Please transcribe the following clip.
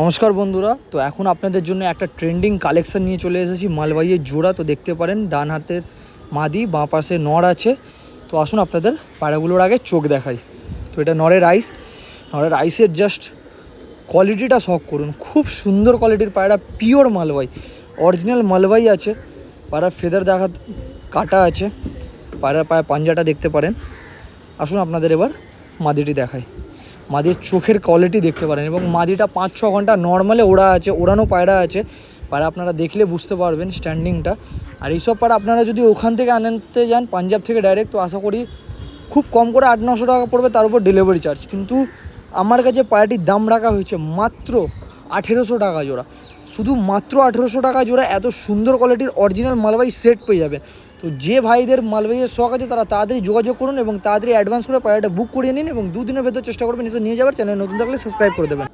নমস্কার বন্ধুরা, তো এখন আপনাদের জন্য একটা ট্রেন্ডিং কালেকশন নিয়ে চলে এসেছি মালবাহীর জোড়া। তো দেখতে পারেন ডান হাতের মাদি, বাঁ পাশে নর আছে। তো আসুন আপনাদের পায়রাগুলোর আগে চোখ দেখাই। তো এটা নরের আইসের জাস্ট কোয়ালিটিটা শখ করুন, খুব সুন্দর কোয়ালিটির পায়রা, পিওর মালবাহী, অরিজিনাল মালবাহী আছে। পায়রা ফেদার দেখা কাটা আছে, পায়রার পায়ে পাঞ্জাটা দেখতে পারেন। আসুন আপনাদের এবার মাদিটি দেখাই। মাদির চোখের কোয়ালিটি দেখতে পারেন এবং মাদিটা 5-6 ঘন্টা নর্মালে ওড়ানো পায়রা আছে। পায়রা আপনারা দেখলে বুঝতে পারবেন স্ট্যান্ডিংটা। আর এইসব পায়রা আপনারা যদি ওখান থেকে আনতে যান পাঞ্জাব থেকে ডাইরেক্ট, তো আশা করি খুব কম করে 800-900 টাকা পড়বে, তার উপর ডেলিভারি চার্জ। কিন্তু আমার কাছে পায়রাটির দাম রাখা হয়েছে মাত্র 1800 টাকা জোড়া। শুধু মাত্র 1800 টাকা জোড়া এত সুন্দর কোয়ালিটির অরিজিনাল মালবাহী সেট পেয়ে যাবেন। তো যে ভাইদের মালবাহীর শখ আছে তারা তাড়াতাড়ি যোগাযোগ করুন এবং তাড়াতাড়ি অ্যাডভান্স করে পায়রাটা বুক করিয়ে নিন এবং 2 দিনের ভেতর চেষ্টা করবেন এসে নিয়ে যাওয়ার। চ্যানেল নতুন থাকলে সাবস্ক্রাইব করে দেবেন।